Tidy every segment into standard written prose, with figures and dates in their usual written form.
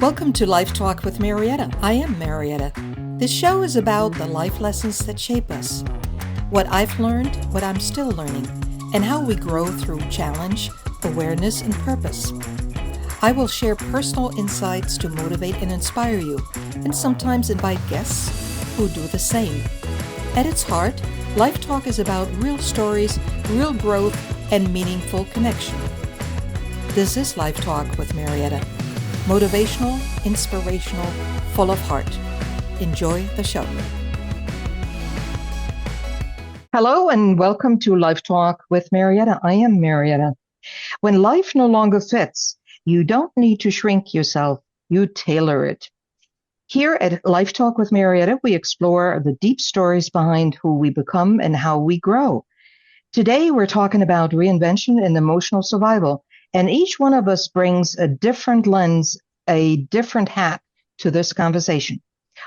Welcome to Life Talk with Mariette. I am Mariette. This show is about the life lessons that shape us, what I've learned, what I'm still learning, and how we grow through challenge, awareness, and purpose. I will share personal insights to motivate and inspire you, and sometimes invite guests who do the same. At its heart, Life Talk is about real stories, real growth, and meaningful connection. This is Life Talk with Mariette. Motivational, inspirational, full of heart. Enjoy the show. Hello and welcome to Life Talk with Mariette. I am Mariette. When life no longer fits, you don't need to shrink yourself, you tailor it. Here at Life Talk with Mariette, we explore the deep stories behind who we become and how we grow. Today, we're talking about reinvention and emotional survival. And each one of us brings a different lens, a different hat to this conversation.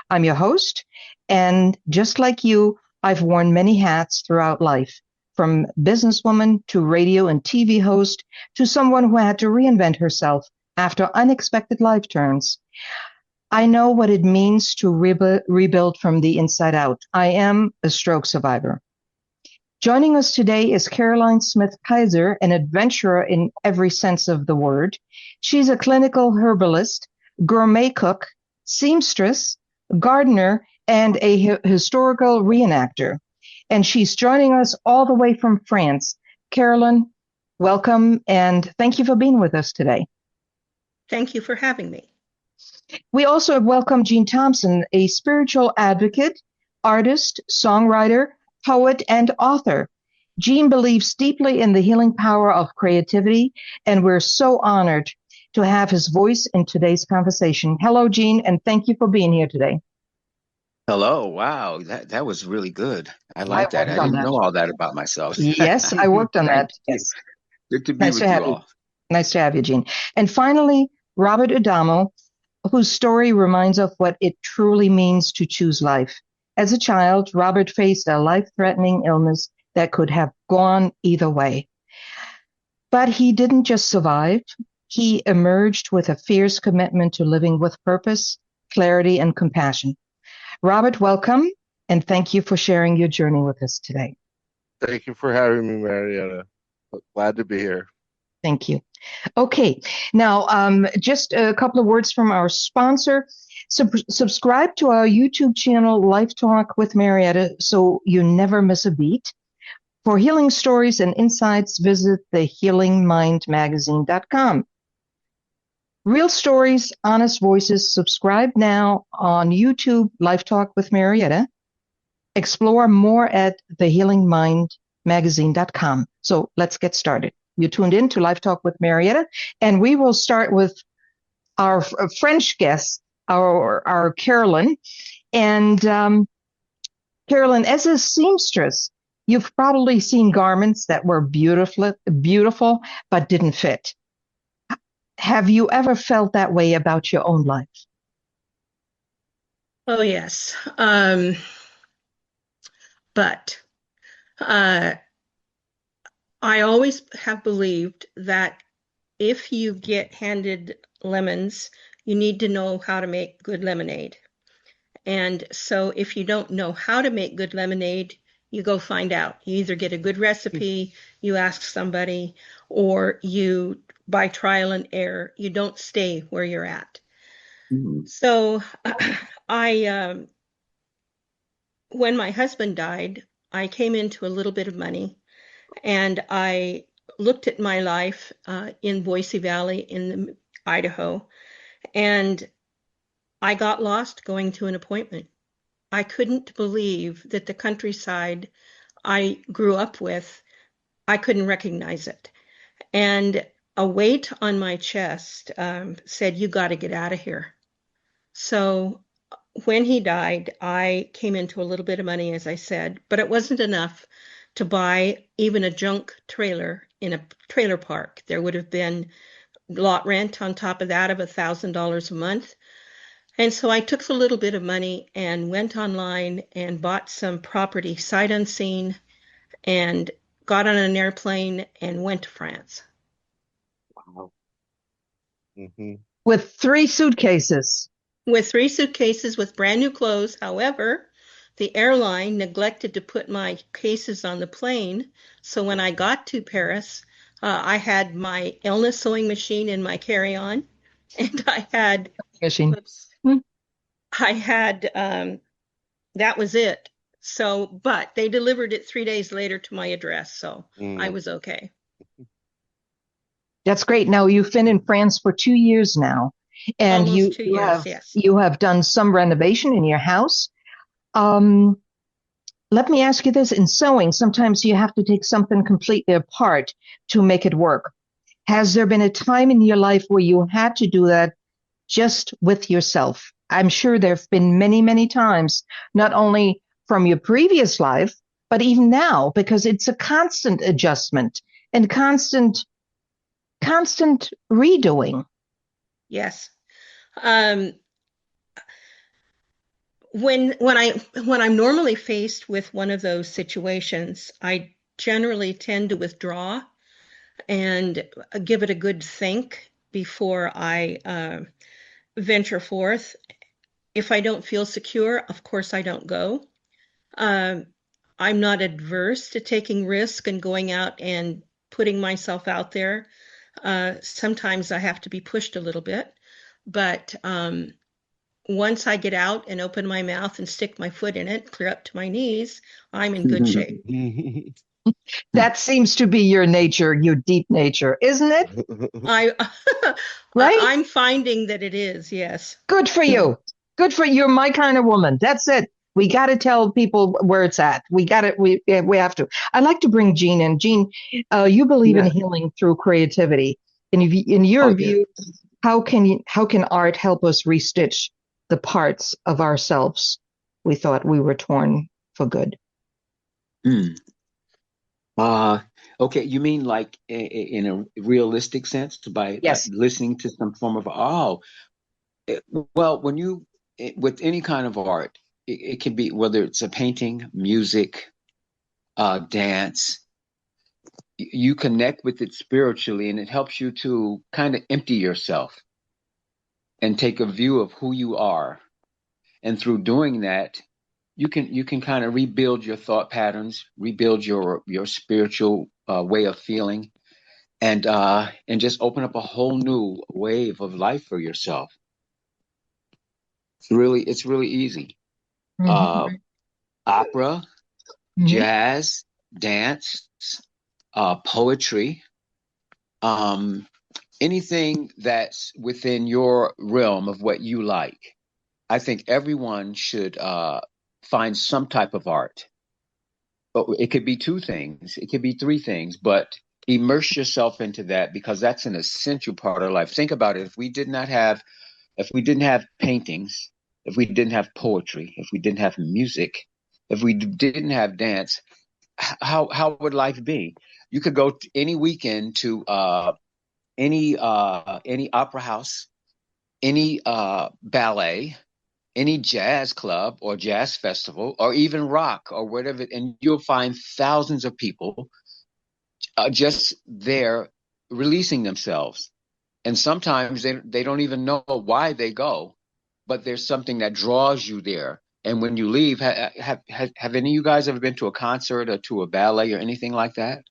I'm your host, and just like you, I've worn many hats throughout life, from businesswoman to radio and TV host to someone who had to reinvent herself after unexpected life turns. I know what it means to rebuild from the inside out. I am a stroke survivor. Joining us today is Carolyn Smith-Kizer, an adventurer in every sense of the word. She's a clinical herbalist, gourmet cook, seamstress, gardener, and a historical reenactor. And she's joining us all the way from France. Carolyn, welcome, and thank you for being with us today. Thank you for having me. We also welcome Jean Thompson, a spiritual advocate, artist, songwriter, poet, and author. Jean believes deeply in the healing power of creativity, and we're so honored to have his voice in today's conversation. Hello, Jean, and thank you for being here today. Hello. Wow. That was really good. I like that. I didn't know all that about myself. Yes, I worked on that. Yes. Good to be with you all. Nice to have you, Jean. And finally, Robert Adamo, whose story reminds us of what it truly means to choose life. As a child, Robert faced a life-threatening illness that could have gone either way. But he didn't just survive. He emerged with a fierce commitment to living with purpose, clarity, and compassion. Robert, welcome, and thank you for sharing your journey with us today. Thank you for having me, Mariette. Glad to be here. Thank you. Okay, now just a couple of words from our sponsor. Subscribe to our YouTube channel, Life Talk with Mariette, so you never miss a beat. For healing stories and insights, visit thehealingmindmagazine.com. Real stories, honest voices. Subscribe now on YouTube, Life Talk with Mariette. Explore more at thehealingmindmagazine.com. So let's get started. You tuned in to Life Talk with Mariette, and we will start with our French guest, our Carolyn. And Carolyn, as a seamstress, you've probably seen garments that were beautiful, but didn't fit. Have you ever felt that way about your own life? Oh, yes. But I always have believed that if you get handed lemons, you need to know how to make good lemonade. And so if you don't know how to make good lemonade, you go find out. You either get a good recipe, you ask somebody, or you, by trial and error, you don't stay where you're at. Mm-hmm. So when my husband died, I came into a little bit of money, and I looked at my life in Boise Valley in Idaho, and I got lost going to an appointment. I couldn't believe that the countryside I grew up with, I couldn't recognize it. And a weight on my chest said, you got to get out of here. So when he died, I came into a little bit of money, as I said, but it wasn't enough to buy even a junk trailer in a trailer park. There would have been lot rent on top of that of $1,000 a month. And so I took the little bit of money and went online and bought some property sight unseen and got on an airplane and went to France. Wow. Mm-hmm. With 3 suitcases. With 3 suitcases with brand new clothes. However, the airline neglected to put my cases on the plane. So when I got to Paris, I had my illness sewing machine in my carry-on, and Machine. whoops, I had, that was it. So, but they delivered it 3 days later to my address, so I was okay. That's great. Now you've been in France for 2 years now, and Almost 2 years, yes. you have done some renovation in your house. Let me ask you this: in sewing, sometimes you have to take something completely apart to make it work. Has there been a time in your life where you had to do that just with yourself? I'm sure there have been many, many times, not only from your previous life, but even now, because it's a constant adjustment and constant redoing. Yes. When I'm normally faced with one of those situations, I generally tend to withdraw and give it a good think before I venture forth. If I don't feel secure, of course I don't go. I'm not adverse to taking risk and going out and putting myself out there. Sometimes I have to be pushed a little bit, but once I get out and open my mouth and stick my foot in it, clear up to my knees, I'm in good shape. That seems to be your nature, your deep nature, isn't it? Right? I'm finding that it is, yes. Good for you. Good for you. You're my kind of woman. That's it. We got to tell people where it's at. We got it. We have to. I'd like to bring Jean in. Jean, you believe in healing through creativity. In your view, how can art help us restitch the parts of ourselves we thought we were torn for good? Okay, you mean like in a realistic sense by listening to some form of well, when you with any kind of art, it can be whether it's a painting, music, dance, you connect with it spiritually, and it helps you to kind of empty yourself and take a view of who you are. And through doing that, you can kind of rebuild your thought patterns, rebuild your spiritual way of feeling, and just open up a whole new wave of life for yourself. It's really easy. Opera, jazz, dance, poetry, anything that's within your realm of what you like. I think everyone should find some type of art. But it could be 2 things, it could be 3 things, but immerse yourself into that, because that's an essential part of life. Think about it. If we didn't have paintings, if we didn't have poetry, if we didn't have music, if we didn't have dance, how would life be? You could go any weekend to any opera house, any ballet, any jazz club or jazz festival, or even rock or whatever, and you'll find thousands of people just there releasing themselves. And sometimes they don't even know why they go, but there's something that draws you there. And when you leave, have any of you guys ever been to a concert or to a ballet or anything like that?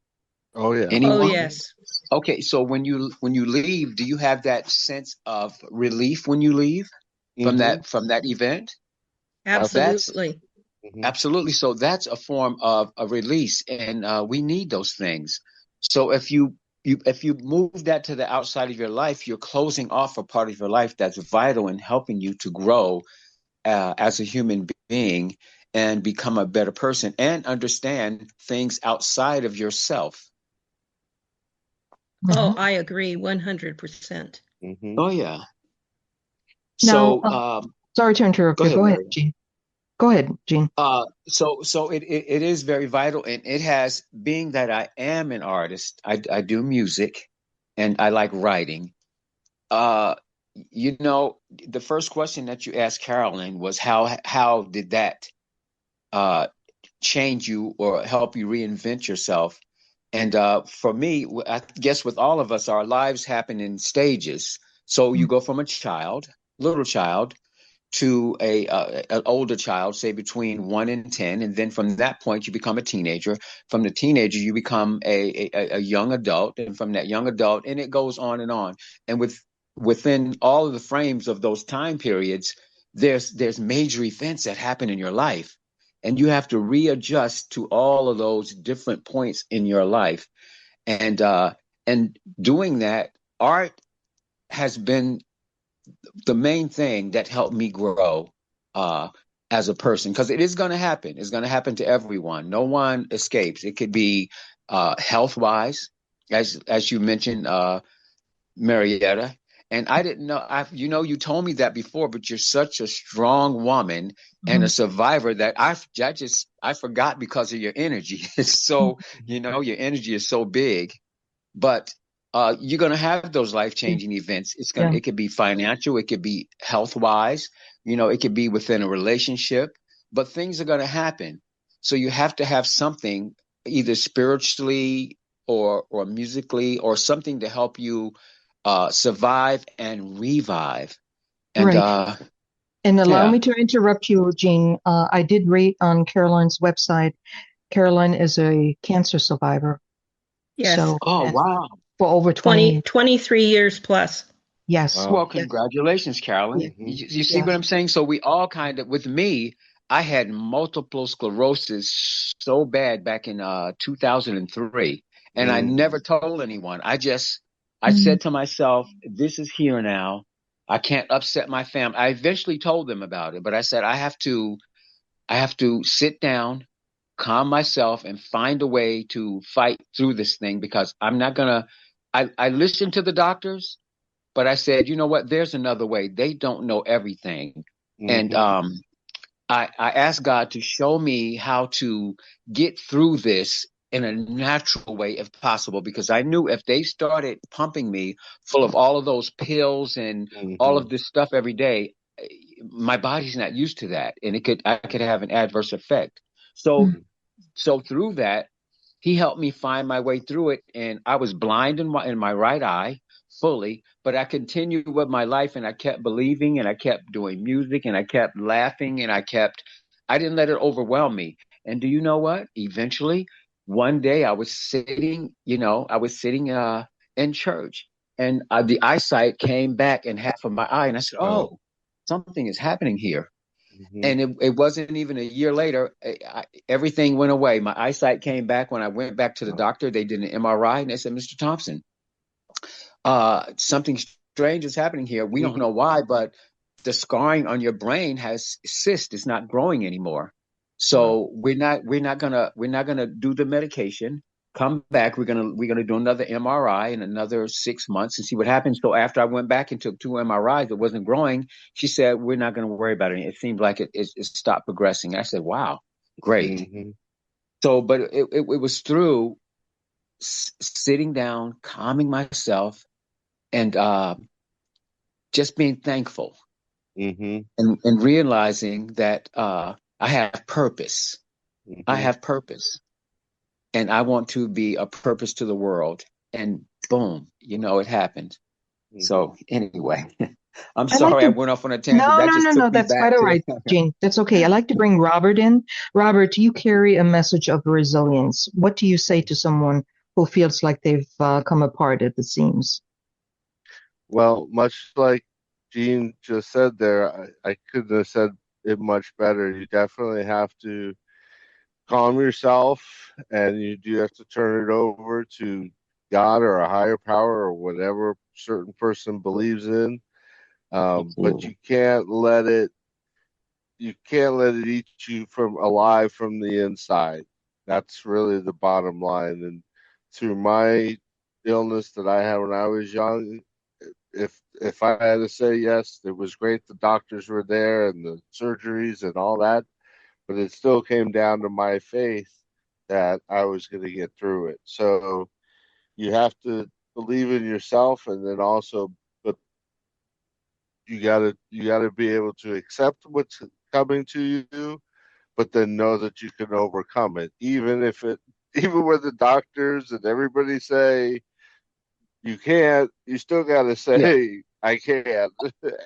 Oh yeah. Anyone? Oh yes. Okay, so when you leave, do you have that sense of relief when you leave from that event? Absolutely. Absolutely. So that's a form of a release, and we need those things. So if you move that to the outside of your life, you're closing off a part of your life that's vital in helping you to grow as a human being and become a better person and understand things outside of yourself. Oh, I agree 100%. Oh yeah. Now, sorry to interrupt you. Go ahead, Jean. Go ahead, Jean. So it is very vital, and it has, being that I am an artist, I do music, and I like writing. The first question that you asked Carolyn was how did that change you or help you reinvent yourself? And for me, I guess with all of us, our lives happen in stages. So you go from a child, little child, to an older child, say between 1 and 10, and then from that point you become a teenager. From the teenager you become a young adult, and from that young adult, and it goes on and on. And within all of the frames of those time periods, there's major events that happen in your life, and you have to readjust to all of those different points in your life. And doing that, art has been the main thing that helped me grow uh, as a person, because it is going to happen. It's going to happen to everyone. No one escapes. It could be health wise, as you mentioned, Marietta. And I didn't know. You told me that before, but you're such a strong woman and a survivor that I forgot because of your energy. It's so your energy is so big. But you're going to have those life-changing events. It could be financial, it could be health-wise, it could be within a relationship, but things are going to happen. So you have to have something, either spiritually or musically, or something to help you survive and revive. And right. And allow me to interrupt you, Jean. I did read on Carolyn's website. Carolyn is a cancer survivor. Yes. So, wow. For over 23 years plus. Yes. Well, congratulations, Carolyn. You see what I'm saying? So we all with me, I had multiple sclerosis so bad back in 2003, and I never told anyone. I said to myself, this is here now. I can't upset my family. I eventually told them about it, but I said, I have to sit down, calm myself, and find a way to fight through this thing, because I'm not gonna. I listened to the doctors, but I said, you know what? There's another way. They don't know everything, and I asked God to show me how to get through this in a natural way, if possible, because I knew if they started pumping me full of all of those pills and all of this stuff every day, my body's not used to that, and I could have an adverse effect. So through that, he helped me find my way through it, and I was blind in my right eye fully, but I continued with my life, and I kept believing, and I kept doing music, and I kept laughing, and I didn't let it overwhelm me. And do you know what? Eventually, one day I was sitting in church, and the eyesight came back in half of my eye, and I said, "Oh, something is happening here." And it wasn't even a year later, everything went away. My eyesight came back. When I went back to the doctor, they did an MRI, and they said, "Mr. Thompson, something strange is happening here. We don't know why, but the scarring on your brain has cyst. It's not growing anymore. So we're not gonna do the medication. Come back. We're gonna do another MRI in another 6 months and see what happens." So after I went back and took 2 MRIs, it wasn't growing. She said, "We're not gonna worry about it. It seemed like it stopped progressing." I said, "Wow, great." So, but it was through sitting down, calming myself, and just being thankful, and realizing that I have purpose. I have purpose, and I want to be a purpose to the world. And boom, it happened. So anyway, I'm sorry I went off on a tangent. No. That's quite all right, Jane. That's okay. I'd like to bring Robert in. Robert, you carry a message of resilience. What do you say to someone who feels like they've come apart at the seams? Well, much like Jean just said there, I couldn't have said it much better. You definitely have to calm yourself, and you do have to turn it over to God or a higher power or whatever certain person believes in. But you can't let it eat you from alive from the inside. That's really the bottom line. And through my illness that I had when I was young, if I had to say, yes, it was great the doctors were there and the surgeries and all that, but it still came down to my faith that I was going to get through it. So you have to believe in yourself, and then also, but you gotta be able to accept what's coming to you, but then know that you can overcome it, even when the doctors and everybody say you can't. You still got to say, I can.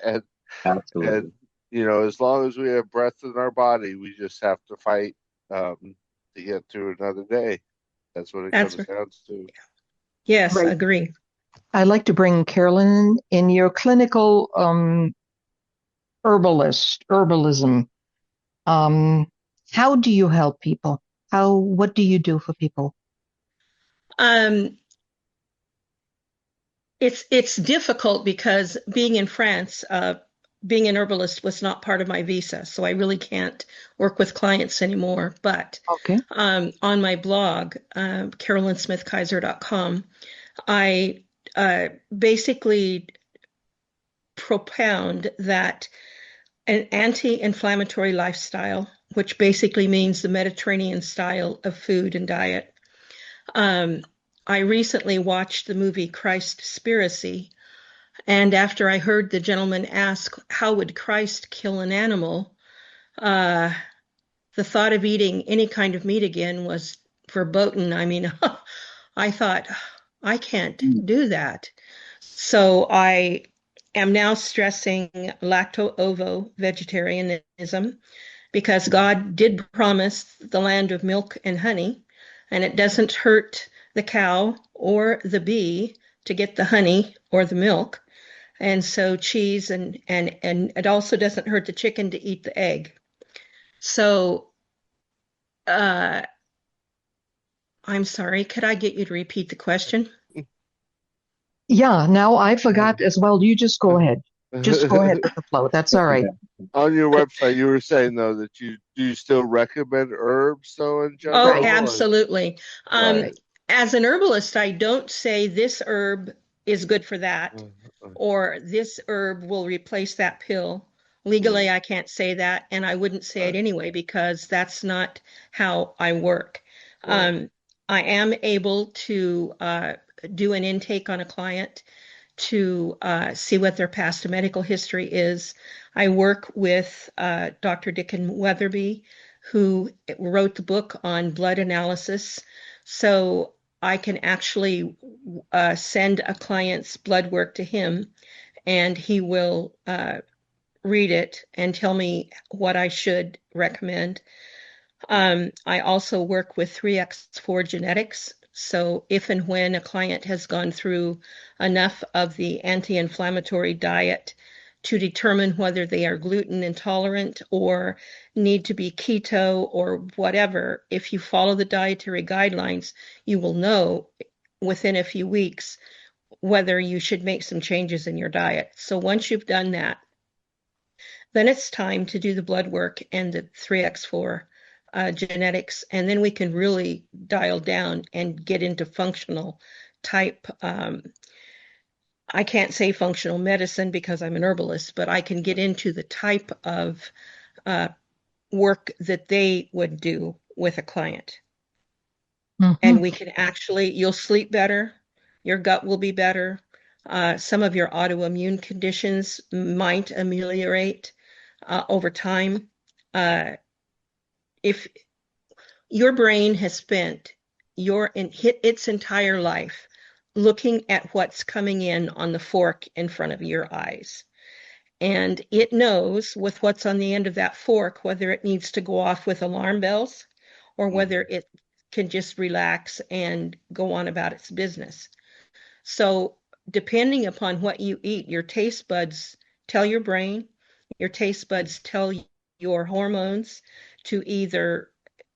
and Absolutely. and as long as we have breath in our body, we just have to fight to get through another day. That's what it That's comes down to. yes, Right. agree. I'd like to bring Carolyn in your clinical herbalism. How do you help people? What do you do for people? Um, it's difficult because being in France, being an herbalist was not part of my visa, so I really can't work with clients anymore. But Okay. on my blog, CarolynSmith-Kizer.com, I basically propound that an anti-inflammatory lifestyle, which basically means the Mediterranean style of food and diet. Um, I recently watched the movie Christspiracy, and after I heard the gentleman ask, how would Christ kill an animal? Uh, the thought of eating any kind of meat again was verboten. I mean, I thought, I can't do that. So I am now stressing lacto-ovo vegetarianism because God did promise the land of milk and honey, and it doesn't hurt the cow or the bee to get the honey or the milk. And so cheese and it also doesn't hurt the chicken to eat the egg. So uh, I'm sorry, could I get you to repeat the question? Yeah, now I forgot as well. You just go ahead. Just go ahead with the flow. That's all right. On your website, you were saying though that you still recommend herbs though in Oh, general. Right. absolutely. Right. As an herbalist, I don't say this herb is good for that, or this herb will replace that pill. Legally, I can't say that, and I wouldn't say it anyway because that's not how I work. Right. I am able to do an intake on a client to see what their past medical history is. I work with Dr. Dickon Weatherby, who wrote the book on blood analysis. So I can actually send a client's blood work to him, and he will read it and tell me what I should recommend. I also work with 3x4 genetics. So if and when a client has gone through enough of the anti-inflammatory diet to determine whether they are gluten intolerant or need to be keto or whatever, if you follow the dietary guidelines, you will know within a few weeks whether you should make some changes in your diet. So once you've done that, then it's time to do the blood work and the 3x4 genetics, and then we can really dial down and get into functional type. I can't say functional medicine because I'm an herbalist, but I can get into the type of uh, work that they would do with a client. And we can actually, you'll sleep better, your gut will be better, some of your autoimmune conditions might ameliorate over time. If your brain has spent its entire life looking at what's coming in on the fork in front of your eyes, and it knows with what's on the end of that fork whether it needs to go off with alarm bells or whether it can just relax and go on about its business. So depending upon what you eat, your taste buds tell your brain, your taste buds tell your hormones to either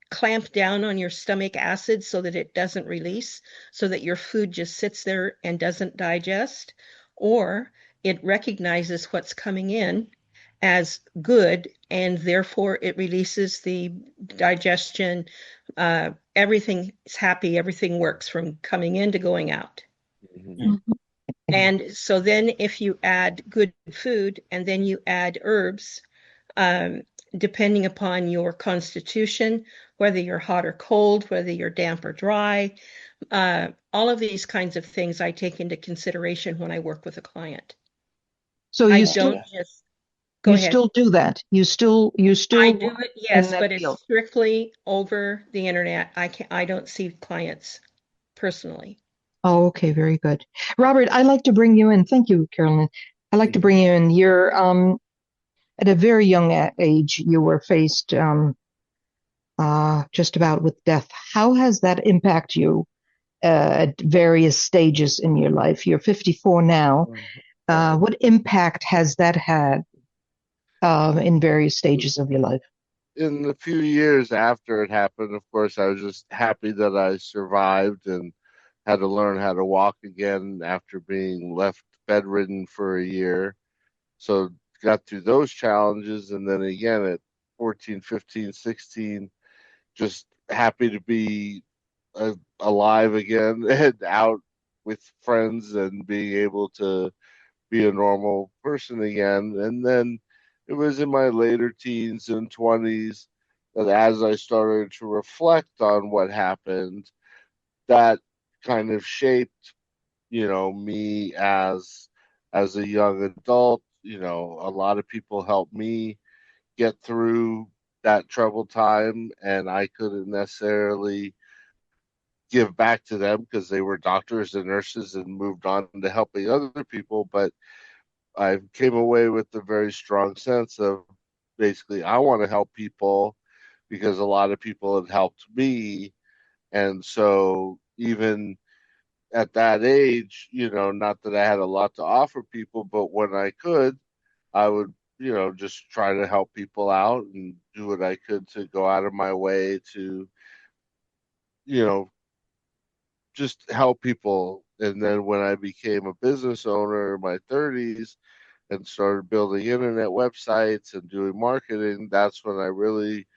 clamp down on your stomach acid so that it doesn't release, so that your food just sits there and doesn't digest, or it recognizes what's coming in as good and therefore it releases the digestion. Everything is happy, everything works from coming in to going out. And so then if you add good food and then you add herbs, depending upon your constitution, whether you're hot or cold, whether you're damp or dry, all of these kinds of things I take into consideration when I work with a client. So I you don't still just go you ahead. still do that. You still I do work it, in yes, that but it's field. strictly over the internet. I don't see clients personally. Oh, okay, very good. Robert, I'd like to bring you in. Thank you, Carolyn. I'd like to bring you in. You're at a very young age, you were faced just about with death. How has that impacted you at various stages in your life? You're 54 now. What impact has that had in various stages of your life? In the few years after it happened, of course, I was just happy that I survived and had to learn how to walk again after being left bedridden for a year. So got through those challenges. And then again at 14, 15, 16, just happy to be alive again and out with friends and being able to be a normal person again. And then it was in my later teens and 20s that as I started to reflect on what happened, that kind of shaped, me as a young adult. A lot of people helped me get through that troubled time, and I couldn't necessarily give back to them because they were doctors and nurses and moved on to helping other people. But I came away with a very strong sense of basically I want to help people because a lot of people had helped me. And so even at that age, not that I had a lot to offer people, but when I could, I would, just try to help people out and do what I could to go out of my way to, you know, just help people. And then when I became a business owner in my 30s and started building internet websites and doing marketing, that's when I really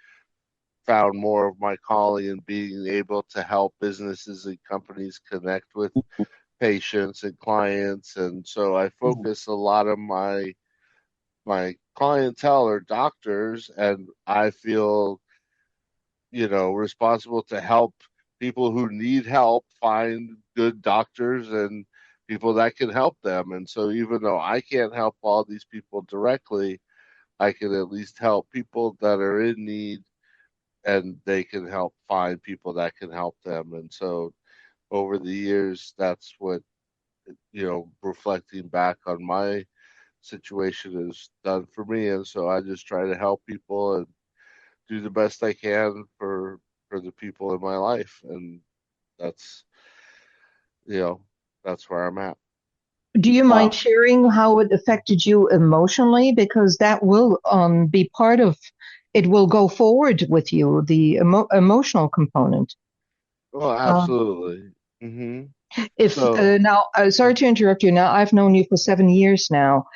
found more of my calling in being able to help businesses and companies connect with patients and clients. And so I focus a lot of my clientele are doctors, and I feel, responsible to help people who need help find good doctors and people that can help them. And so even though I can't help all these people directly, I can at least help people that are in need, and they can help find people that can help them. And so over the years, that's what, reflecting back on my situation has done for me. And so I just try to help people and do the best I can for the people in my life. And that's, that's where I'm at. Do you Uh, mind sharing how it affected you emotionally? Because that will be part of it, will go forward with you, the emotional component. Oh, Uh, absolutely. hmm if So, now, sorry to interrupt you. Now, I've known you for 7 years now.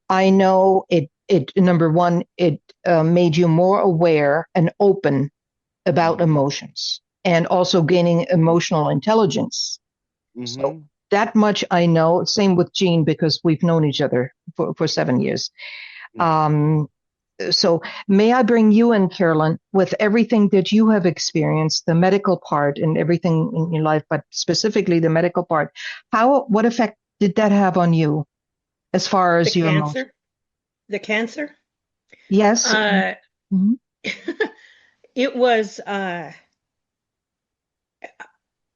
I know it, number one, it made you more aware and open about hmm emotions and also gaining emotional intelligence. So hmm that much I know. Same with Jean because we've known each other for 7 years. Um, so may I bring you in, Carolyn, with everything that you have experienced, the medical part and everything in your life, but specifically the medical part. What effect did that have on you as far The as your emotions? cancer, the cancer. Yes. Uh, Mhm. it was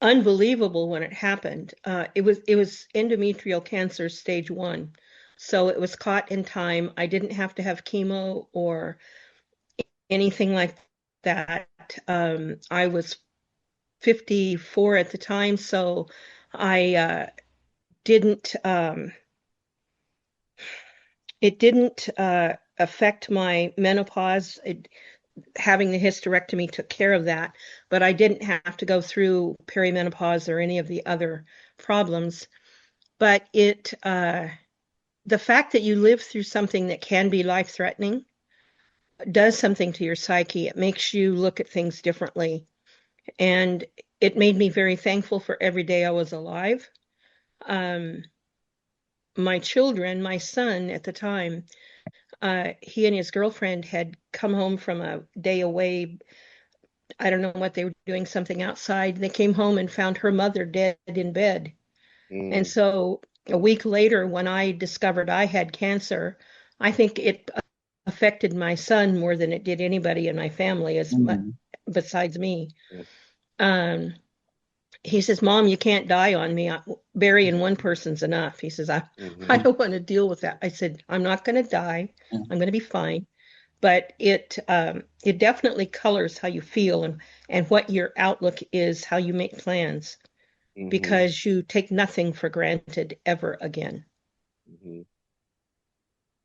unbelievable when it happened. It was endometrial cancer stage 1, so it was caught in time. I didn't have to have chemo or anything like that. I was 54 at the time, so I didn't. It didn't affect my menopause. Having the hysterectomy took care of that, but I didn't have to go through perimenopause or any of the other problems. But the fact that you live through something that can be life-threatening does something to your psyche. It makes you look at things differently. And it made me very thankful for every day I was alive. Um, my children, my son at the time, he and his girlfriend had come home from a day away. I don't know what they were doing, something outside. They came home and found her mother dead in bed. And mm so a week later, when I discovered I had cancer, I think it affected my son more than it did anybody in my family, as much, mhm. besides me. yeah. Um, he says, Mom, you can't die on me. Burying one person's enough. He says, I Mm-hmm. don't want to deal with that. I said, I'm not going to die. I'm going to be fine. But it definitely colors how you feel and what your outlook is, how you make plans, Mm-hmm. because you take nothing for granted ever again. Mm-hmm.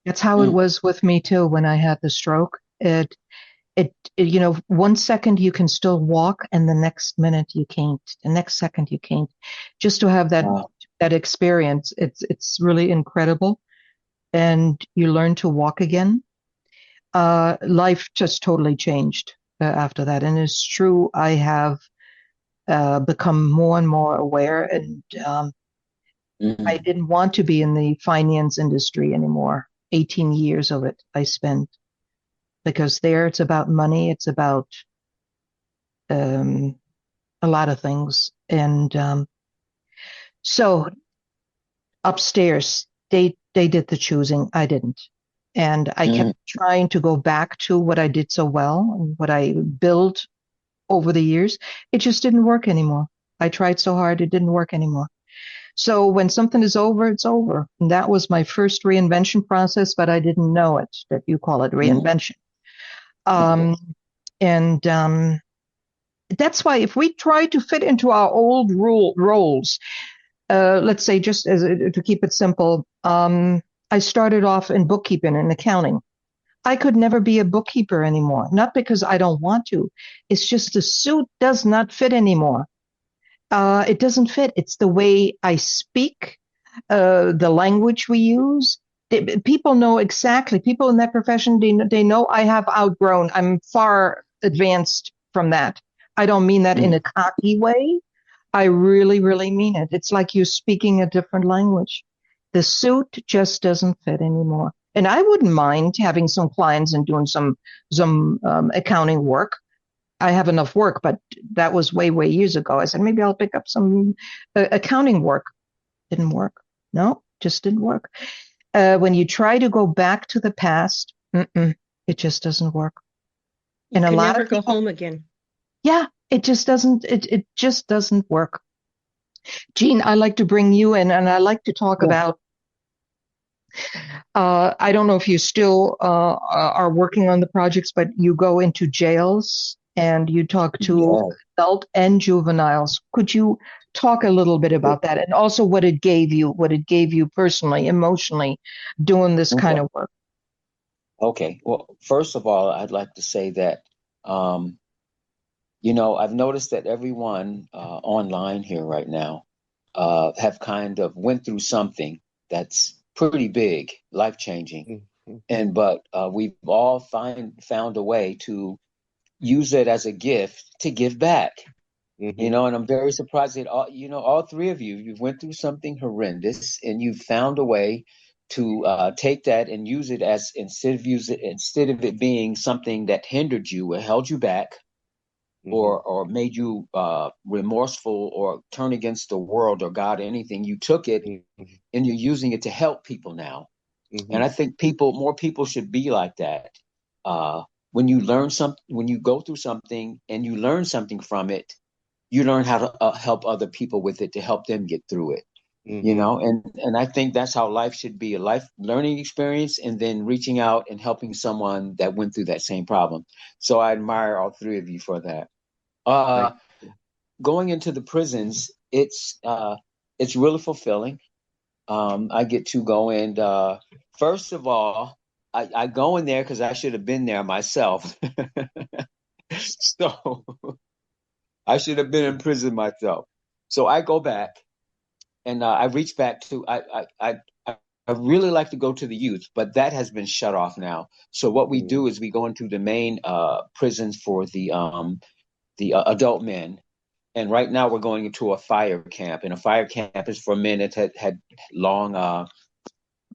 That's how it Mm. was with me too when I had the stroke. One second you can still walk and the next minute you can't. The next second you can't. Just to have Wow. that experience, it's really incredible. And you learn to walk again. Life just totally changed after that. And it's true, I have become more and more aware, and I Mm. didn't want to be in the finance industry anymore. 18 years of it I spent, because there it's about money, it's about um, a lot of things. And so upstairs, they did the choosing, I didn't. And I kept Mm. trying to go back to what I did so well and what I built over the years. It just didn't work anymore. I tried so hard, it didn't work anymore. So when something is over, it's over. And that was my first reinvention process, but I didn't know it, that you call it Mm. reinvention. Um, and that's why if we try to fit into our old roles, let's say just to keep it simple, I started off in bookkeeping and accounting. I could never be a bookkeeper anymore, not because I don't want to. It's just the suit does not fit anymore. It doesn't fit. It's the way I speak, the language we use. People know exactly. People in that profession, they know I have outgrown. I'm far advanced from that. I don't mean that in Mm. a cocky way. I really, really mean it. It's like you're speaking a different language. The suit just doesn't fit anymore. And I wouldn't mind having some clients and doing some accounting work. I have enough work, but that was way, way years ago. I said, maybe I'll pick up some accounting work. Didn't work. No, just didn't work. When you try to go back to the past, it just doesn't work. You And a can lot never of go people, home again. yeah, it just doesn't work. Jean, I like to bring you in and I like to talk Yeah. about, I don't know if you still are working on the projects, but you go into jails and you talk to Yeah. adult and juveniles. Could you talk a little bit about that and also what it gave you personally, emotionally, doing this kind Okay. of work? Okay. Well, first of all, I'd like to say that, um, I've noticed that everyone online here right now have kind of went through something that's pretty big, life changing, Mm-hmm. but we've all found a way to use it as a gift to give back. Mm-hmm. And I'm very surprised that all three of you went through something horrendous, and you found a way to take that and use it as instead of it being something that hindered you or held you back, Mm-hmm. or made you remorseful or turn against the world or God or anything. You took it Mm-hmm. and you're using it to help people now. Mm-hmm. And I think more people should be like that. Uh, when you go through something and you learn something from it, you learn how to help other people with it to help them get through it. Mm-hmm. And I think that's how life should be, a life learning experience, and then reaching out and helping someone that went through that same problem. So I admire all three of you for that. Uh, Thank you. Going into the prisons, it's really fulfilling. I get to go and first of all, I go in there because I should have been there myself. So I should have been in prison myself. So I go back and I reach back to I really like to go to the youth, but that has been shut off now. So what we Mm-hmm. do is we go into the main prisons for the adult men. And right now we're going into a fire camp, and a fire camp is for men that had long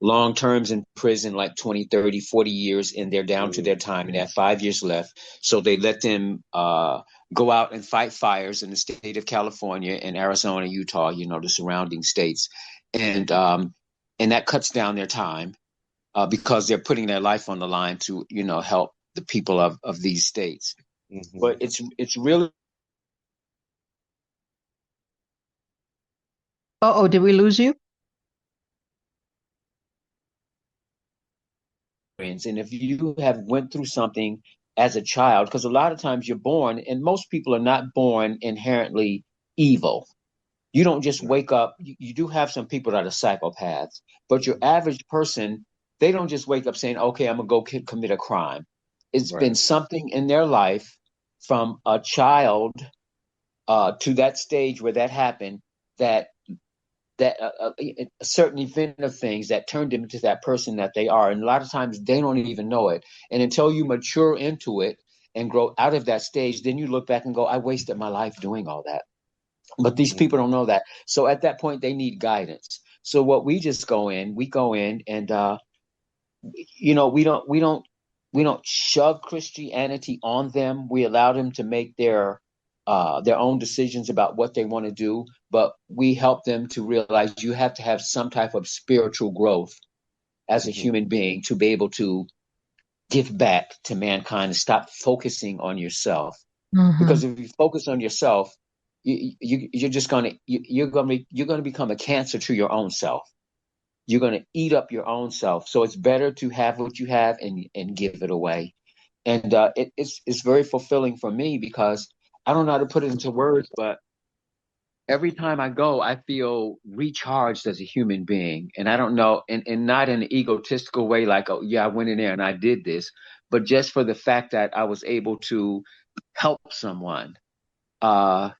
long terms in prison, like 20, 30, 40 years, and they're down to their time and they have 5 years left. So they let them go out and fight fires in the state of California and Arizona, Utah, the surrounding states. And that cuts down their time because they're putting their life on the line to, help the people of these states. Mm-hmm. But it's really Uh-oh, did we lose you? And if you have went through something as a child, because a lot of times you're born, and most people are not born inherently evil. You don't just wake up. You do have some people that are psychopaths, but your average person, they don't just wake up saying, okay, I'm going to go commit a crime. It's been Right. something in their life from a child to that stage where that happened, that a certain event of things that turned them into that person that they are. And a lot of times they don't even know it. And until you mature into it and grow out of that stage, then you look back and go, I wasted my life doing all that. But these people don't know that. So at that point, they need guidance. So what we just we go in and, we don't shove Christianity on them. We allow them to make their own decisions about what they want to do, but we help them to realize you have to have some type of spiritual growth as a human being to be able to give back to mankind and stop focusing on yourself. Because if you focus on yourself, you're just you're gonna become a cancer to your own self. You're gonna eat up your own self. So it's better to have what you have and give it away. And it's very fulfilling for me because I don't know how to put it into words, but every time I go, I feel recharged as a human being. And I don't know, and not in an egotistical way, like, oh, yeah, I went in there and I did this, but just for the fact that I was able to help someone. And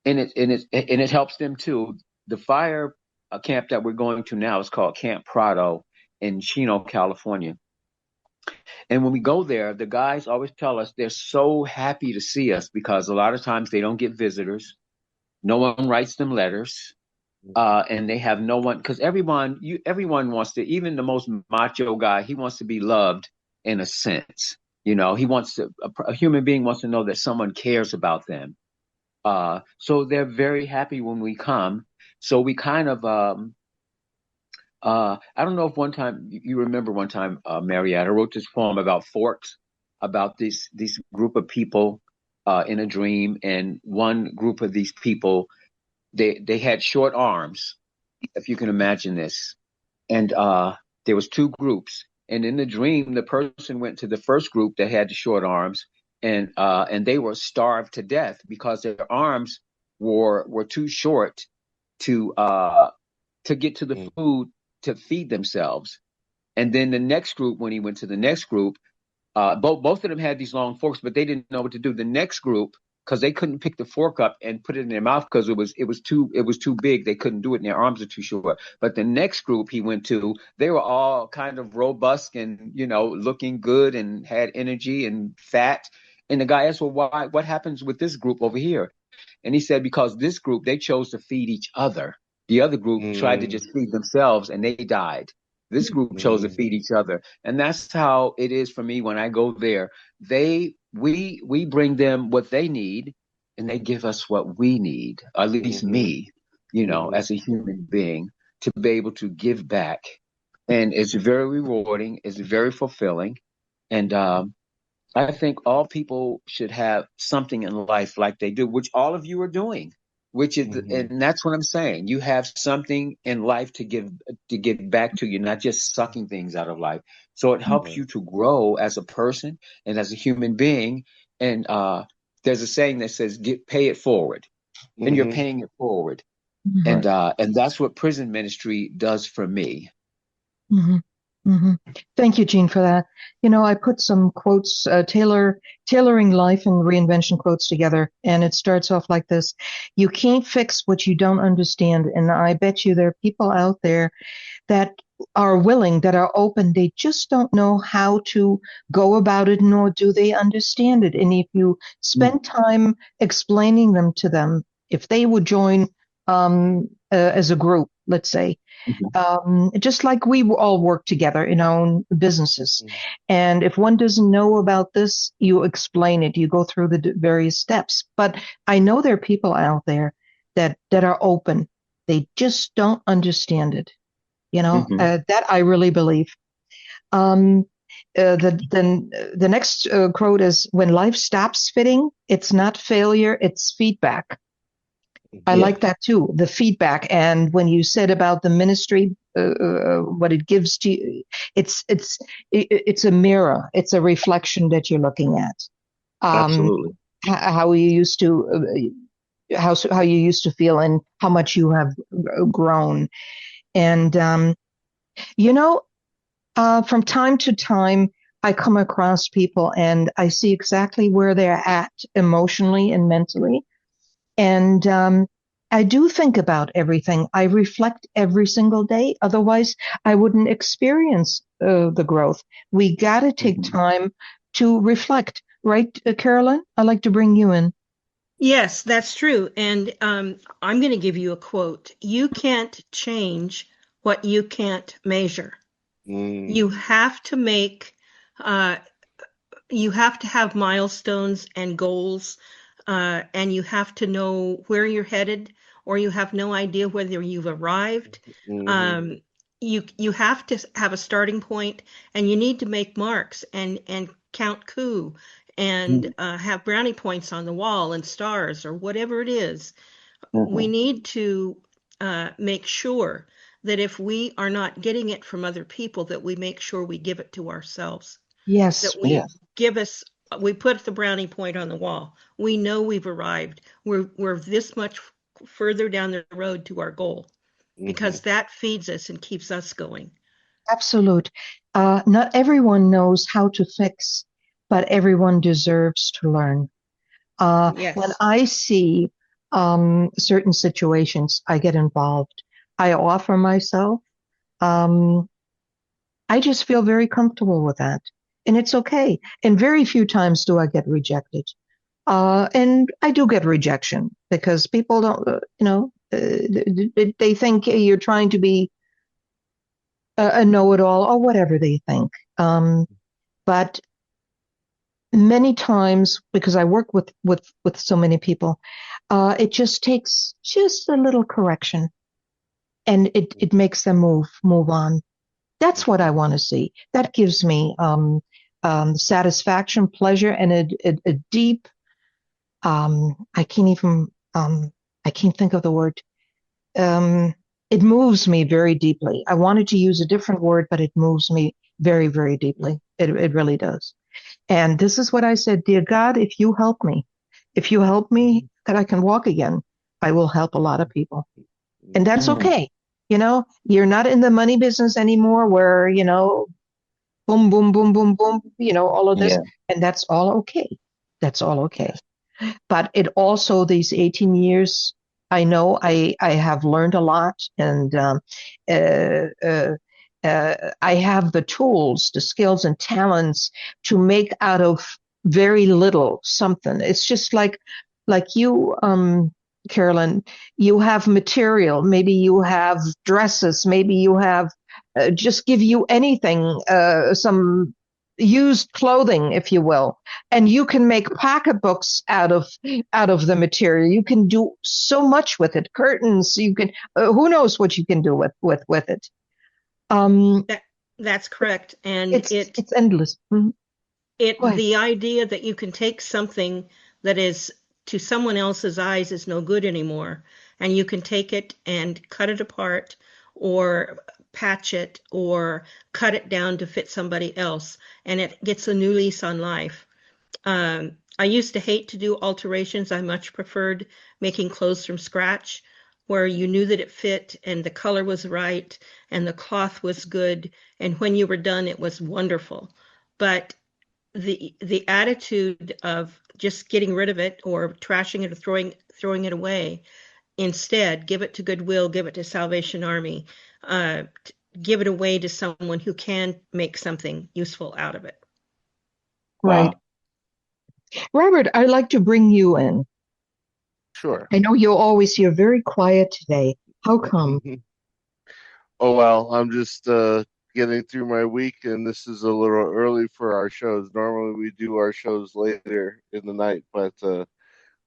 it helps them too. The fire camp that we're going to now is called Camp Prado in Chino, California. And when we go there, the guys always tell us they're so happy to see us because a lot of times they don't get visitors. No one writes them letters. And they have no one, because everyone wants to, even the most macho guy, he wants to be loved in a sense. A human being wants to know that someone cares about them. So they're very happy when we come. So we kind of, I don't know if one time you remember one time, Mariette, I wrote this poem about forks, about this group of people in a dream, and one group of these people, they had short arms, if you can imagine this, and there was two groups, and in the dream, the person went to the first group that had the short arms, and they were starved to death because their arms were too short to get to the food to feed themselves. And then the next group, when he went to the next group, both of them had these long forks, but they didn't know what to do. The next group, because they couldn't pick the fork up and put it in their mouth because it was too big. They couldn't do it, and their arms are too short. But the next group he went to, they were all kind of robust and looking good and had energy and fat. And the guy asked, "Well, why? What happens with this group over here?" And he said, "Because this group, they chose to feed each other. The other group tried to just feed themselves, and they died. This group chose to feed each other." And that's how it is for me when I go there. We bring them what they need, and they give us what we need, at least me, as a human being, to be able to give back. And it's very rewarding. It's very fulfilling. And I think all people should have something in life like they do, which all of you are doing, and that's what I'm saying. You have something in life to give back to you, not just sucking things out of life. So it helps you to grow as a person and as a human being. And there's a saying that says, pay it forward," and you're paying it forward. And that's what prison ministry does for me. Thank you, Jean, for that. I put some quotes, tailoring life and reinvention quotes together, and it starts off like this: "You can't fix what you don't understand." And I bet you there are people out there that are willing, that are open. They just don't know how to go about it, nor do they understand it. And if you spend time explaining them to them, if they would join as a group, let's say, just like we all work together in our own businesses. And if one doesn't know about this, you explain it, you go through the various steps. But I know there are people out there that are open. They just don't understand it. That I really believe. The next quote is, "When life stops fitting, it's not failure, it's feedback." I Yeah. like that too, the feedback. And when you said about the ministry, what it gives to you, it's a mirror. It's a reflection that you're looking at. Um, Absolutely. how you used to, how you used to feel, and how much you have grown. And you know, from time to time, I come across people, and I see exactly where they're at emotionally and mentally. And I do think about everything. I reflect every single day. Otherwise, I wouldn't experience the growth. We got to take Mhm. time to reflect, right, Carolyn? I'd like to bring you in. Yes, that's true. And I'm going to give you a quote. You can't change what you can't measure. You Mm, have to make, uh, you have to have milestones and goals, and you have to know where you're headed, or you have no idea whether you've arrived. hmm Um, you have to have a starting point, and you need to make marks and count coup and Mhm. have brownie points on the wall and stars or whatever it is. We Mhm. need to make sure that if we are not getting it from other people, that we make sure we give it to ourselves, Yes, that we Yes. give us we put the brownie point on the wall. We know we've arrived. We're this much further down the road to our goal hmm because that feeds us and keeps us going. absolute. Not everyone knows how to fix, but everyone deserves to learn. When Yes. I see certain situations, I get involved. I offer myself. Um, I just feel very comfortable with that. And it's okay. And very few times do I get rejected. And I do get rejection because people don't, they think you're trying to be a know-it-all or whatever they think. But many times, because I work with so many people, it just takes just a little correction, and it makes them move on. That's what I want to see. That gives me satisfaction, pleasure, and a deep. I can't even. I can't think of the word. Um, it moves me very deeply. I wanted to use a different word, but it moves me very, very deeply. It really does. And this is what I said, dear God, if you help me that I can walk again, I will help a lot of people. And that's Mhm. okay. You're not in the money business anymore where, boom, boom, boom, boom, boom, all of this. Yeah. And that's all okay. That's all okay. Yes. But it also, these 18 years, I know I have learned a lot, and uh, uh, I have the tools, the skills and talents to make out of very little something. It's just like you, Carolyn, you have material. Maybe you have dresses. Maybe you have just give you anything, some used clothing, if you will, and you can make pocketbooks out of the material. You can do so much with it. Curtains, you can. Who knows what you can do with it? Um, That that's correct. And it's it it's endless. Mhm. it Go ahead. the idea that you can take something that is to someone else's eyes is no good anymore, and you can take it and cut it apart or patch it or cut it down to fit somebody else, and it gets a new lease on life. I used to hate to do alterations. I much preferred making clothes from scratch, where you knew that it fit and the color was right and the cloth was good, and when you were done, it was wonderful. But the attitude of just getting rid of it or trashing it or throwing it away, instead, give it to Goodwill, give it to Salvation Army, uh, give it away to someone who can make something useful out of it. Right, Wow. Robert. I'd like to bring you in. Sure. I know you're very quiet today. How come? Oh well, I'm just getting through my week, and this is a little early for our shows. Normally we do our shows later in the night, but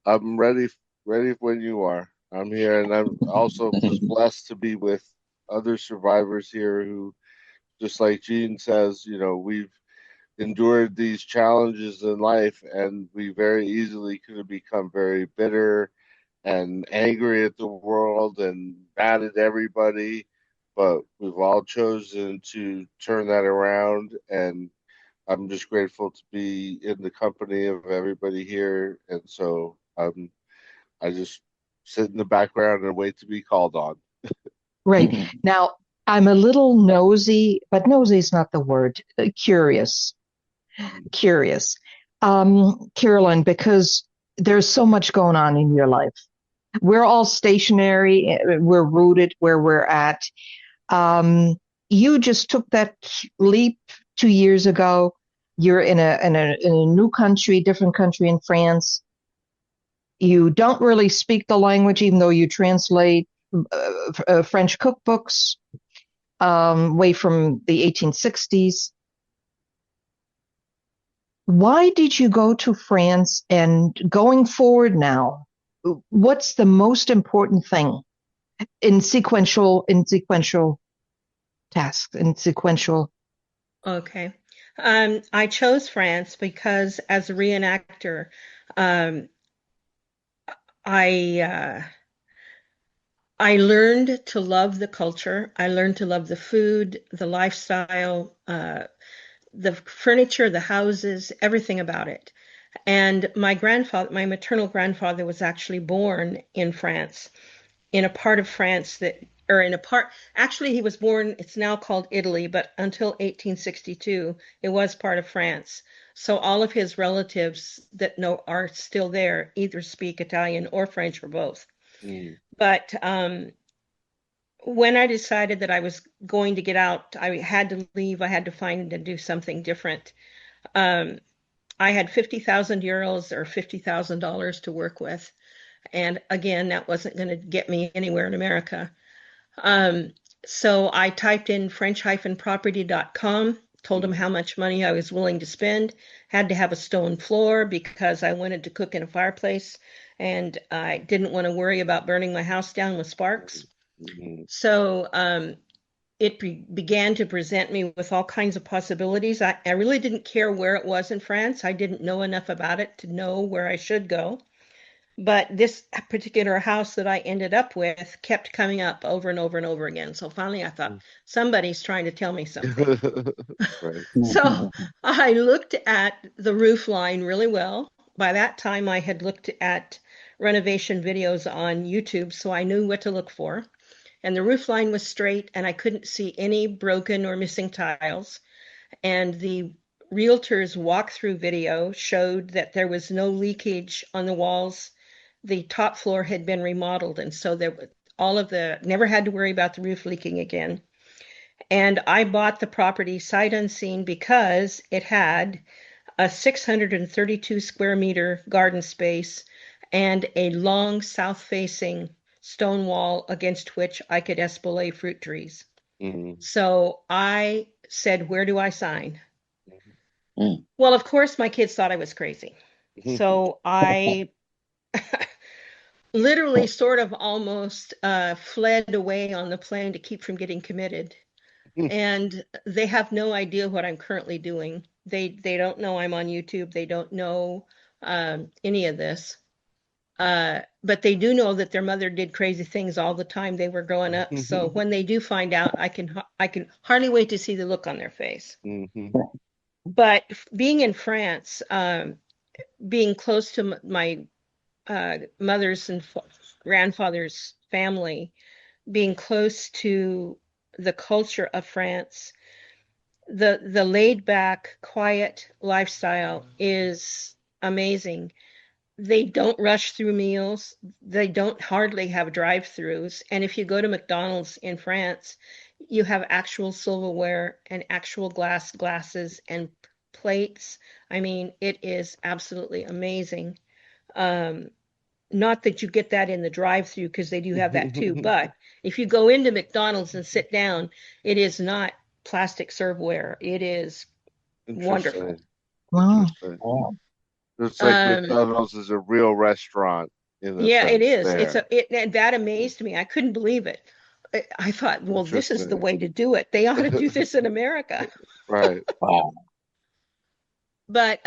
I'm ready when you are. I'm here, and I'm also just blessed to be with other survivors here who, just like Jean says, we've endured these challenges in life, and we very easily could have become very bitter and angry at the world and mad at everybody. But we've all chosen to turn that around, and I'm just grateful to be in the company of everybody here. And so I just sit in the background and wait to be called on. Right. Now, I'm a little nosy, but nosy is not the word. Curious. Curious. Carolyn, because there's so much going on in your life. We're all stationary. We're rooted where we're at. You just took that leap 2 years ago. You're in a new country, different country in France. You don't really speak the language, even though you translate French cookbooks way from the 1860s. Why did you go to France? And going forward now, what's the most important thing in sequential tasks, in sequential? Okay. I chose France because as a reenactor, um, I learned to love the culture. I learned to love the food, the lifestyle, the furniture, the houses, everything about it. And my grandfather, my maternal grandfather, was actually born in France, in a part of France that, or in a part, actually, he was born, it's now called Italy, but until 1862, it was part of France. So all of his relatives that know are still there either speak Italian or French or both. Mm. But when I decided that I was going to get out, I had to leave, I had to find and do something different. Um, I had 50,000 euros or $50,000 to work with. And again, that wasn't going to get me anywhere in America. Um, so I typed in french-property.com, told them how much money I was willing to spend, had to have a stone floor because I wanted to cook in a fireplace and I didn't want to worry about burning my house down with sparks. Mm. So it began to present me with all kinds of possibilities. I really didn't care where it was in France. I didn't know enough about it to know where I should go. But this particular house that I ended up with kept coming up over and over and over again. So finally I thought, somebody's trying to tell me something. Right. So I looked at the roof line really well. By that time, I had looked at renovation videos on YouTube, so I knew what to look for. And the roof line was straight, and I couldn't see any broken or missing tiles. And the realtor's walkthrough video showed that there was no leakage on the walls. The top floor had been remodeled, and so there all of the never had to worry about the roof leaking again. And I bought the property sight unseen because it had a 632 square meter garden space and a long south-facing stone wall against which I could espalier fruit trees. Mm. So I said, where do I sign? Mm. Well, of course, my kids thought I was crazy. So I literally sort of almost fled away on the plane to keep from getting committed. And they have no idea what I'm currently doing. They don't know I'm on YouTube. They don't know any of this. But they do know that their mother did crazy things all the time they were growing up. So when they do find out, I can hardly wait to see the look on their face. Mhm. But being in France, being close to my mother's and grandfather's family, being close to the culture of France, the laid back, quiet lifestyle is amazing. They don't rush through meals. They don't hardly have drive-throughs. And if you go to McDonald's in France, you have actual silverware and actual glasses and plates. I mean, it is absolutely amazing. Um, Not that you get that in the drive-through because they do have that too, but if you go into McDonald's and sit down, it is not plastic serveware. It is wonderful. Interesting. Wow. Interesting. Wow. It's like Um, McDonald's is a real restaurant in a yeah, it sense is. there. And that amazed me. I couldn't believe it. I thought, well, this is the Interesting. way to do it. They ought to do this in America. Right. Wow. But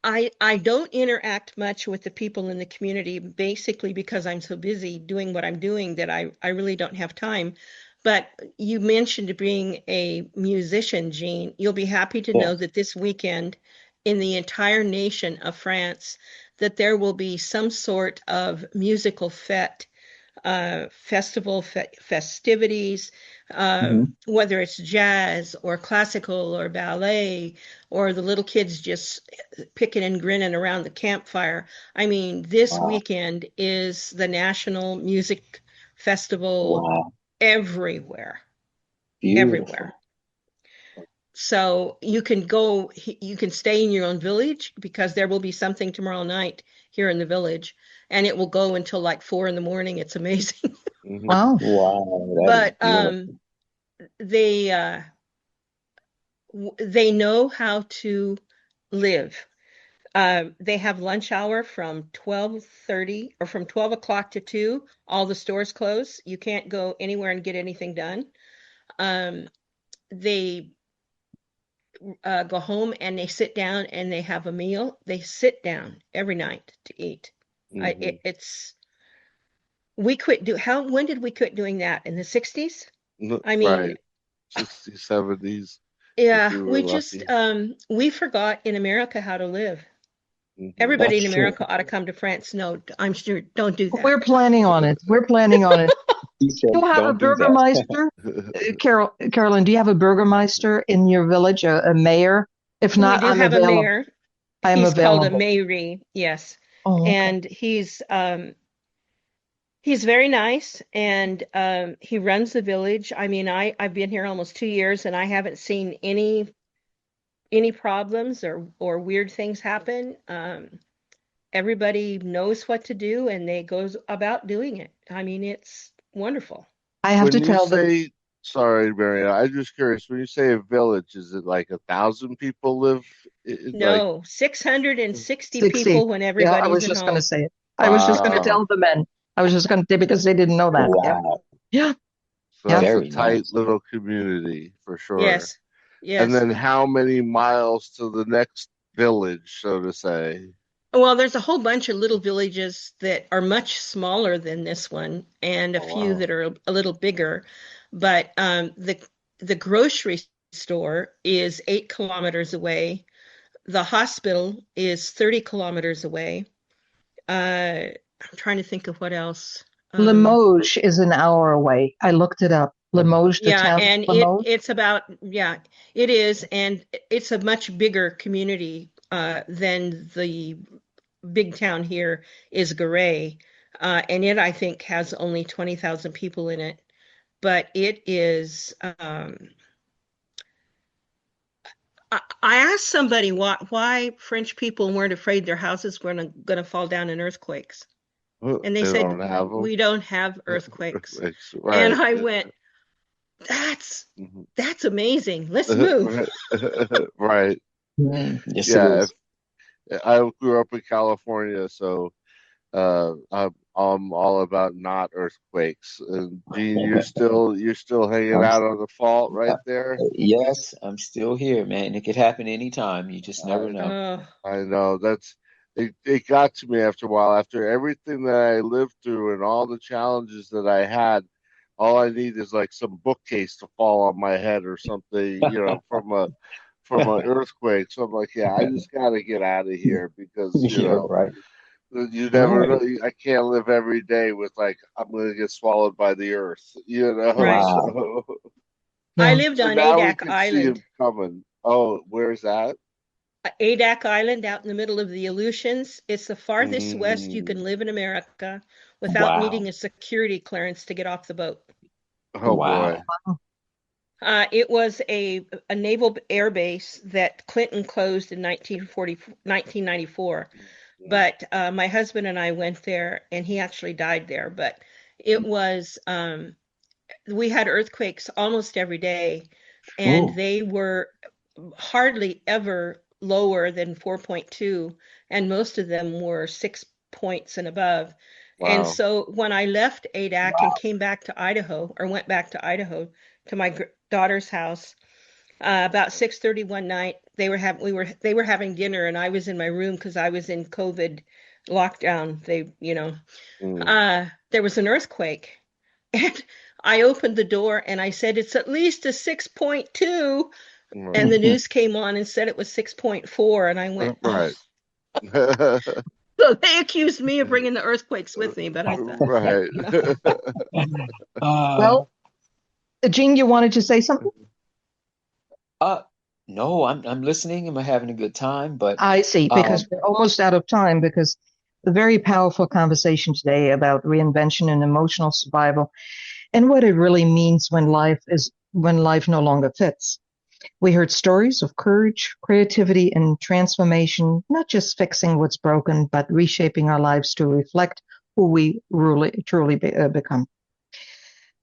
I don't interact much with the people in the community, basically because I'm so busy doing what I'm doing that I really don't have time. But you mentioned being a musician, Jean. You'll be happy to Yeah. know that this weekend in the entire nation of France, that there will be some sort of musical fete, festivities, Hmm. whether it's jazz or classical or ballet, or the little kids just picking and grinning around the campfire. I mean, this Wow. weekend is the National Music Festival Wow. everywhere, everywhere. Beautiful. So you can stay in your own village because there will be something tomorrow night here in the village, and it will go until like 4 in the morning. It's amazing. Hmm. Wow. Wow. That is But beautiful. they they know how to live. They have lunch hour from 12:30 or from 12 o'clock to 2. All the stores close. You can't go anywhere and get anything done. Um, they go home and they sit down and they have a meal. They sit down every night to eat. Hmm. It's we quit do how when did we quit doing that? In the 60s? I mean, Right. 60s, 70s, if yeah, we were we just lucky. we forgot in America how to live. Hmm. Everybody That's in true. America ought to come to France. No, I'm sure don't do that. We're planning on it. We're planning on it. He said, Do you have a don't do that. burgermeister? Carolyn, do you have a burgermeister in your village, a mayor? If We not, do I'm have a available. mayor. I am He's called a available. mairie, yes. Oh, okay. And he's very nice and he runs the village. I mean, I've been here almost 2 years and I haven't seen any problems or weird things happen. Everybody knows what to do and they goes about doing it. I mean, it's wonderful. I have to When you tell that say, sorry, Mariana, I'm just curious. When you say a village, is it like 1,000 people live like? No, 660 60. people when Yeah, I everybody's was at just going to home. say it. I was just going to Wow. tell the men. I was just going to because they didn't know that. Yeah. Wow. Yeah. So Yeah. that's a Very tight nice. little community for sure. Yes. And Yes. then how many miles to the next village, so to say? Well, there's a whole bunch of little villages that are much smaller than this one, and a Oh, few wow. that are a little bigger. But the grocery store is 8 kilometers away. The hospital is 30 kilometers away. I'm trying to think of what else. Um, Limoges is an hour away. I looked it up. Limoges, the yeah, town of and Limoges. it's about yeah, it is, and it's a much bigger community than the big town here is Garay, and it I think has only 20,000 people in it. But it is. I asked somebody why French people weren't afraid their houses were going to fall down in earthquakes, and they They said don't have them. we don't have earthquakes. And Right. I went, that's Mhm. that's amazing. Let's move. Right. Yes, it Yeah. is. I grew up in California, so I'm all about not earthquakes. And Gene, you're still hanging I'm, out on the fault uh, right there. yes, I'm still here, man. It could happen anytime. You just never I know. Oh, I know that's it. It got to me after a while. After everything that I lived through and all the challenges that I had, all I need is like some bookcase to fall on my head or something, from an earthquake. So I'm like, yeah, I just got to get out of here because Yeah, right. you never Right. know. I can't live every day with like I'm going to get swallowed by the earth, you know. right. Wow. So, I Yeah. lived but on now we Adak can see Island. him coming. Oh, where's that? Adak Island out in the middle of the Aleutians. It's the farthest west you Mm, can live in America without needing Wow. a security clearance to get off the boat. oh boy. Wow. It was a naval air base that Clinton closed in 1994. But my husband and I went there, and he actually died there. But it was, we had earthquakes almost every day, and Oh, they were hardly ever lower than 4.2, and most of them were 6 points and above. And Wow. so when I left ADAC and came back to Idaho, or went back to Idaho to my daughter's house, About 6:30 one night, they were having dinner, and I was in my room because I was in COVID lockdown. There was an earthquake, and I opened the door and I said, "It's at least a 6.2." And the news came on and said it was 6.4, and I went, "Oh." Right. So they accused me of bringing the earthquakes with me, but I thought, Right. Well, Jean, you wanted to say something? No, I'm listening. I'm having a good time, but I see, because we're almost out of time, because the very powerful conversation today about reinvention and emotional survival and what it really means when life no longer fits. We heard stories of courage, creativity, and transformation, not just fixing what's broken, but reshaping our lives to reflect who we truly become.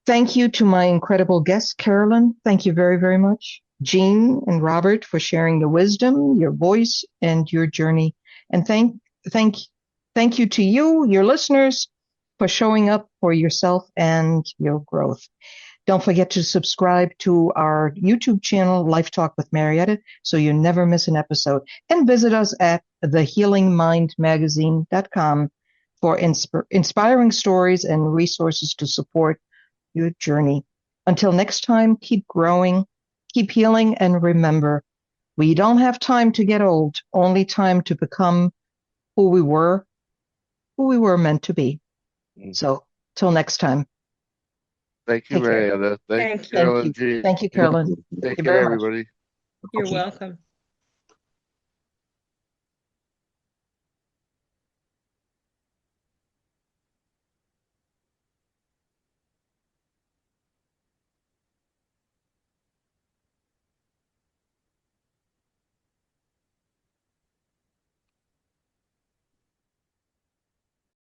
Thank you to my incredible guest, Carolyn. Thank you very, very much. Jean and Robert for sharing your wisdom, your voice, and your journey. And thank you to you, your listeners, for showing up for yourself and your growth. Don't forget to subscribe to our YouTube channel, LifeTalk with Mariette, so you never miss an episode. And visit us at thehealingmindmagazine.com for inspiring stories and resources to support your journey. Until next time, keep growing, keep healing, and remember, we don't have time to get old, only time to become who we were meant to be. So, till next time. Thank you, Take care. Marietta. Thank you, Thank you. Carolyn G. Thank you, Carolyn. Take Thank you care, very much. everybody. You're welcome.